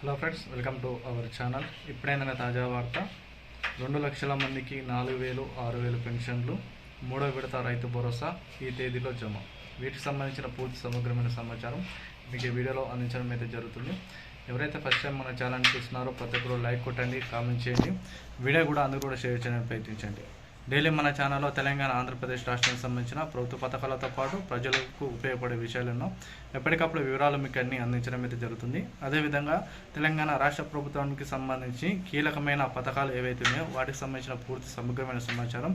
Hello friends, welcome to our channel. ఇప్పుడైనా తాజా వార్త. 2 లక్షల మందికి 4,000, 6,000 పెన్షన్లు, మూడో విడత రైతు భరోసా ఈ తేదీలో జమ. వీటికి సంబంధించిన పూర్తి సమగ్రమైన సమాచారం మీకు ఈ వీడియోలో అందించడం అయితే జరుగుతుంది. ఎవరైతే ఫస్ట్ టైం మన ఛానల్ చూస్తున్నారో ప్రతి ఒక్కరు లైక్ కొట్టండి, కామెంట్ చేయండి, వీడియో కూడా అందరూ కూడా షేర్ చేయడానికి ప్రయత్నించండి. డైలీ మన ఛానల్లో తెలంగాణ, ఆంధ్రప్రదేశ్ రాష్ట్రానికి సంబంధించిన ప్రభుత్వ పథకాలతో పాటు ప్రజలకు ఉపయోగపడే విషయాలను ఎప్పటికప్పుడు వివరాలు మీకు అన్ని అందించడం అయితే జరుగుతుంది. అదేవిధంగా తెలంగాణ రాష్ట్ర ప్రభుత్వానికి సంబంధించి కీలకమైన పథకాలు ఏవైతే ఉన్నాయో వాటికి సంబంధించిన పూర్తి సమగ్రమైన సమాచారం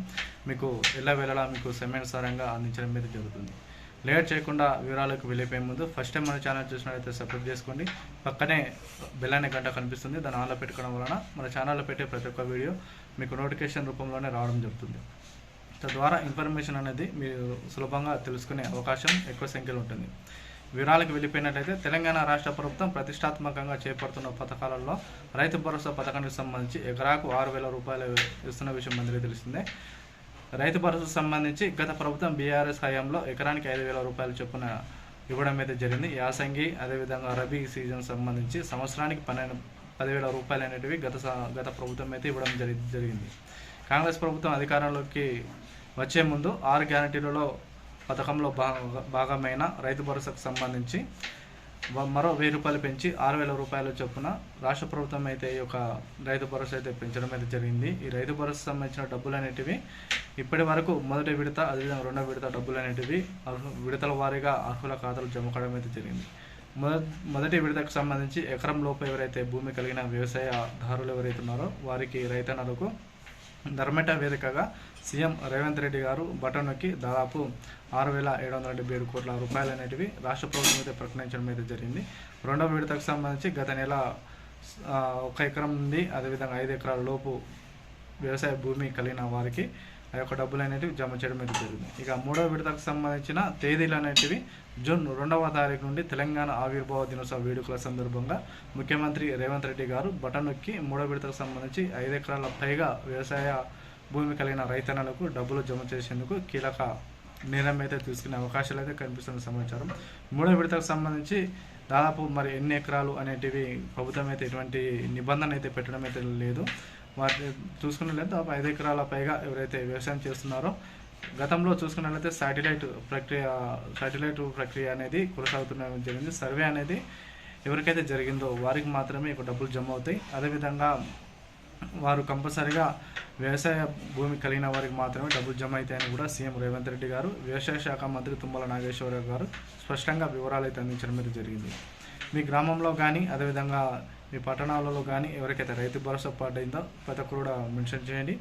మీకు ఎల్లవేళలా మీకు సమయానుసారంగా అందించడం అయితే జరుగుతుంది. లేట్ చేయకుండా వివరాలకు వెళ్ళిపోయే ముందు ఫస్ట్ టైం మన ఛానల్ చూసినట్లయితే సబ్స్క్రైబ్ చేసుకోండి. పక్కనే బెల్ అనే గంట కనిపిస్తుంది, దాన్ని ఆన్లో పెట్టుకోవడం వలన మన ఛానల్లో పెట్టే ప్రతి ఒక్క వీడియో మీకు నోటిఫికేషన్ రూపంలోనే రావడం జరుగుతుంది. తద్వారా ఇన్ఫర్మేషన్ అనేది మీరు సులభంగా తెలుసుకునే అవకాశం ఎక్కువ సంఖ్యలో ఉంటుంది. వివరాలకు వెళ్ళిపోయినట్లయితే తెలంగాణ రాష్ట్ర ప్రభుత్వం ప్రతిష్టాత్మకంగా చేపడుతున్న పథకాలలో రైతు భరోసా పథకానికి సంబంధించి ఎకరాకు 6,000 రూపాయలు ఇస్తున్న విషయం అందరికీ తెలిసిందే. రైతు భరోసా సంబంధించి గత ప్రభుత్వం బీఆర్ఎస్ హయాంలో ఎకరానికి 5,000 రూపాయలు చొప్పున ఇవ్వడం అయితే జరిగింది. యాసంగి అదేవిధంగా రబీ సీజన్ సంబంధించి సంవత్సరానికి 10,000 రూపాయలు అనేటివి గత ప్రభుత్వం అయితే ఇవ్వడం జరిగింది. కాంగ్రెస్ ప్రభుత్వం అధికారంలోకి వచ్చే ముందు 6 గ్యారంటీలలో పథకంలో భాగమైన రైతు భరోసాకు సంబంధించి మరో 1,000 రూపాయలు పెంచి 6,000 రూపాయల చొప్పున రాష్ట్ర ప్రభుత్వం అయితే ఈ యొక్క రైతు భరోసా అయితే పెంచడం అయితే జరిగింది. ఈ రైతు భరోసా సంబంధించిన డబ్బులు అనేటివి ఇప్పటి వరకు మొదటి విడత, అదేవిధంగా రెండో విడత డబ్బులు అనేటివి విడతల వారీగా అర్హుల ఖాతాలు జమ కావడం అయితే జరిగింది. మొదటి విడతకు సంబంధించి ఎకరం లోపు ఎవరైతే భూమి కలిగిన వ్యవసాయదారులు ఎవరైతే ఉన్నారో వారికి రైతన్నలకు ధర్మేట వేదికగా సీఎం రేవంత్ రెడ్డి గారు బటన్ నొక్కి దాదాపు 6,777 కోట్ల రూపాయలు అనేటివి రాష్ట్ర ప్రభుత్వం అయితే ప్రకటించడం అయితే జరిగింది. రెండవ విడతకు సంబంధించి గత నెల 1 ఎకరం నుండి అదేవిధంగా 5 ఎకరాల లోపు వ్యవసాయ భూమి కలిగిన వారికి ఆ యొక్క డబ్బులు అనేటివి జమ చేయడం అయితే జరిగింది. ఇక మూడవ విడతకు సంబంధించిన తేదీలు అనేటివి జూన్ 2వ తారీఖు నుండి తెలంగాణ ఆవిర్భావ దినోత్సవ వేడుకల సందర్భంగా ముఖ్యమంత్రి రేవంత్ రెడ్డి గారు బటన్ నొక్కి మూడవ విడతకు సంబంధించి 5 ఎకరాల పైగా వ్యవసాయ భూమి కలిగిన రైతన్నలకు డబ్బులు జమ చేసేందుకు కీలక నిర్ణయం అయితే తీసుకునే అవకాశాలు అయితే కనిపిస్తున్న సమాచారం. మూడవ విడతకు సంబంధించి దాదాపు మరి ఎన్ని ఎకరాలు అనేటివి ప్రభుత్వం అయితే ఎటువంటి నిబంధన అయితే పెట్టడం అయితే లేదు. వాటి చూసుకున్నట్లయితే 5 ఎకరాల పైగా ఎవరైతే వ్యవసాయం చేస్తున్నారో గతంలో చూసుకున్నట్లయితే శాటిలైట్ ప్రక్రియ అనేది కొనసాగుతున్న జరిగింది. సర్వే అనేది ఎవరికైతే జరిగిందో వారికి మాత్రమే ఇక డబ్బులు జమ అవుతాయి. అదేవిధంగా వారు కంపల్సరిగా వ్యవసాయ భూమి కలిగిన వారికి మాత్రమే డబ్బులు జమ అవుతాయని కూడా సీఎం రేవంత్ రెడ్డి గారు, వ్యవసాయ శాఖ మంత్రి తుమ్మల నాగేశ్వరరావు గారు స్పష్టంగా వివరాలు అయితే అందించడం అయితే జరిగింది. మీ గ్రామంలో కానీ అదేవిధంగా మీ పట్టణాలలో కానీ ఎవరికైతే రైతు భరోసా పడిందో ప్రతి ఒక్కరు కూడా మెన్షన్ చేయండి.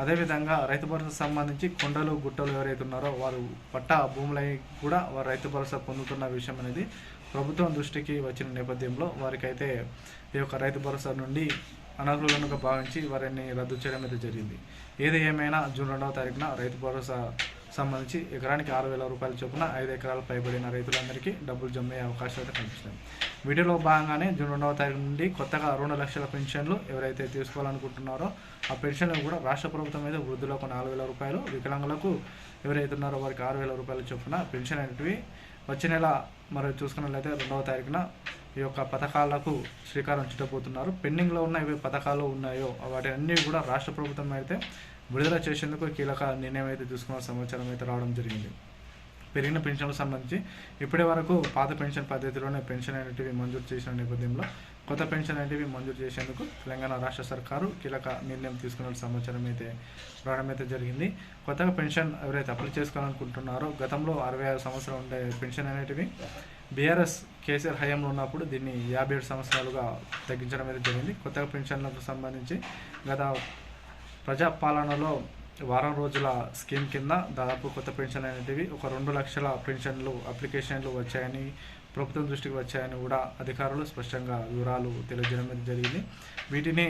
అదేవిధంగా రైతు భరోసా సంబంధించి కొండలు గుట్టలు ఎవరైతే ఉన్నారో వారు పట్టా భూములై కూడా వారు రైతు భరోసా పొందుతున్న విషయం అనేది ప్రభుత్వం దృష్టికి వచ్చిన నేపథ్యంలో వారికైతే ఈ యొక్క రైతు భరోసా నుండి అనర్హులుగా భావించి వారిని రద్దు చేయడం అయితే జరిగింది. ఏది ఏమైనా జూన్ 2వ తారీఖున రైతు భరోసా సంబంధించి ఎకరానికి 6,000 రూపాయల చొప్పున 5 ఎకరాల పైబడిన రైతులందరికీ డబ్బులు జమ అయ్యే అవకాశాలు అయితే కనిపిస్తాయి. వీటిలో భాగంగానే జూన్ 2వ తారీఖు నుండి కొత్తగా 2 లక్షల పెన్షన్లు ఎవరైతే తీసుకోవాలనుకుంటున్నారో ఆ పెన్షన్లు కూడా రాష్ట్ర ప్రభుత్వం అయితే వృద్ధులకు 4,000 రూపాయలు, వికలాంగులకు ఎవరైతే ఉన్నారో వారికి 6,000 రూపాయల చొప్పున పెన్షన్ అనేటివి వచ్చే నెల మరి చూసుకున్నట్లయితే 2వ తారీఖున ఈ యొక్క పథకాలకు శ్రీకారం చుట్టబోతున్నారు. పెండింగ్లో ఉన్న ఏవే పథకాలు ఉన్నాయో వాటి అన్నీ కూడా రాష్ట్ర ప్రభుత్వం అయితే విడుదల చేసేందుకు కీలక నిర్ణయం అయితే తీసుకున్న సమాచారం అయితే రావడం జరిగింది. పెరిగిన పెన్షన్లకు సంబంధించి ఇప్పటి వరకు పాత పెన్షన్ పద్ధతిలోనే పెన్షన్ అనేటివి మంజూరు చేసిన నేపథ్యంలో కొత్త పెన్షన్ అనేటివి మంజూరు చేసేందుకు తెలంగాణ రాష్ట్ర సర్కారు కీలక నిర్ణయం తీసుకున్న సమాచారం అయితే రావడం అయితే జరిగింది. కొత్తగా పెన్షన్ ఎవరైతే అప్లై చేసుకోవాలనుకుంటున్నారో గతంలో 65 సంవత్సరాలు ఉండే పెన్షన్ అనేటివి బీఆర్ఎస్ కేసీఆర్ హయాంలో ఉన్నప్పుడు దీన్ని 57 సంవత్సరాలుగా తగ్గించడం అయితే జరిగింది. కొత్తగా పెన్షన్లకు సంబంధించి గత ప్రజాపాలనలో వారం రోజుల స్కీమ్ కింద దాదాపు కొత్త పెన్షన్ అనేటివి ఒక 2 లక్షల పెన్షన్లు అప్లికేషన్లు వచ్చాయని ప్రభుత్వం దృష్టికి వచ్చాయని కూడా అధికారులు స్పష్టంగా వివరాలు తెలియజేయడం జరిగింది. వీటిని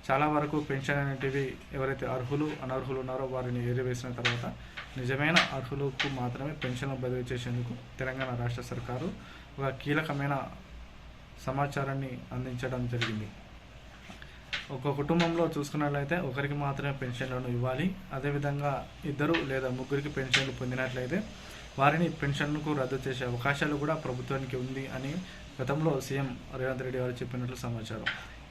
చాలా వరకు పెన్షన్ అనేటివి ఎవరైతే అర్హులు అనర్హులు ఉన్నారో వారిని ఏరివేసిన తర్వాత నిజమైన అర్హులకు మాత్రమే పెన్షన్లు బదిలీ చేసేందుకు తెలంగాణ రాష్ట్ర సర్కారు ఒక కీలకమైన సమాచారాన్ని అందించడం జరిగింది. ఒక కుటుంబంలో చూసుకున్నట్లయితే ఒకరికి మాత్రమే పెన్షన్లను ఇవ్వాలి. అదేవిధంగా 2 లేదా 3 పెన్షన్లు పొందినట్లయితే వారిని పెన్షన్కు రద్దు చేసే అవకాశాలు కూడా ప్రభుత్వానికి ఉంది అని గతంలో సీఎం రేవంత్ రెడ్డి గారు చెప్పినట్లు సమాచారం.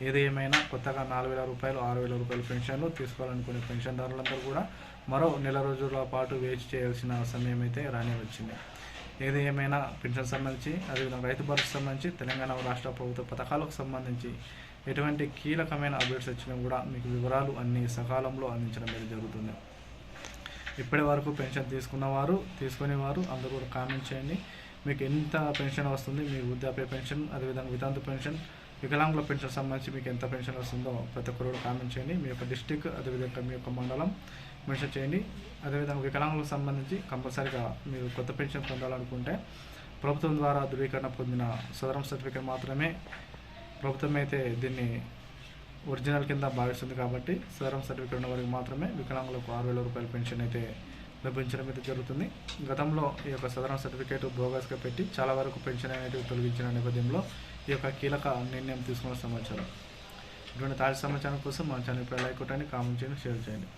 ఏది ఏమైనా కొత్తగా 4,000 రూపాయలు 6,000 రూపాయల పెన్షన్లు తీసుకోవాలనుకునే పెన్షన్దారులందరూ కూడా మరో నెల రోజుల పాటు వేచి చేయాల్సిన సమయం అయితే రానే వచ్చింది. ఏది ఏమైనా పెన్షన్ సంబంధించి, అదేవిధంగా రైతు భరోసా సంబంధించి, తెలంగాణ రాష్ట్ర ప్రభుత్వ పథకాలకు సంబంధించి ఎటువంటి కీలకమైన అప్డేట్స్ వచ్చినా కూడా మీకు వివరాలు అన్ని సకాలంలో అందించడం అనేది జరుగుతుంది. ఇప్పటి వరకు పెన్షన్ తీసుకునేవారు అందరూ కూడా కామెంట్ చేయండి. మీకు ఎంత పెన్షన్ వస్తుంది, మీ వృద్ధాప్య పెన్షన్, అదేవిధంగా వితంతు పెన్షన్, వికలాంగుల పెన్షన్ సంబంధించి మీకు ఎంత పెన్షన్ వస్తుందో ప్రతి ఒక్కరు కూడా కామెంట్ చేయండి. మీ యొక్క డిస్టిక్, అదేవిధంగా మీ యొక్క మండలం మెన్షన్ చేయండి. అదేవిధంగా వికలాంగులకు సంబంధించి కంపల్సరీగా మీరు కొత్త పెన్షన్ పొందాలనుకుంటే ప్రభుత్వం ద్వారా ధృవీకరణ పొందిన సదరం సర్టిఫికేట్ మాత్రమే ప్రభుత్వం అయితే దీన్ని ఒరిజినల్ కింద భావిస్తుంది. కాబట్టి సదరం సర్టిఫికేట్ ఉన్న వారికి మాత్రమే వికలాంగులకు 6,000 రూపాయల పెన్షన్ అయితే లభించడం అయితే జరుగుతుంది. గతంలో ఈ యొక్క సదరం సర్టిఫికేట్ బోగస్గా పెట్టి చాలా వరకు పెన్షన్ అనేది తొలగించిన నేపథ్యంలో ఈ యొక్క కీలక నిర్ణయం తీసుకున్న సమాచారం. ఇటువంటి తాజా సమాచారం కోసం మా ఛానల్ లైక్ కొట్టండి, కామెంట్ చేయండి, షేర్ చేయండి.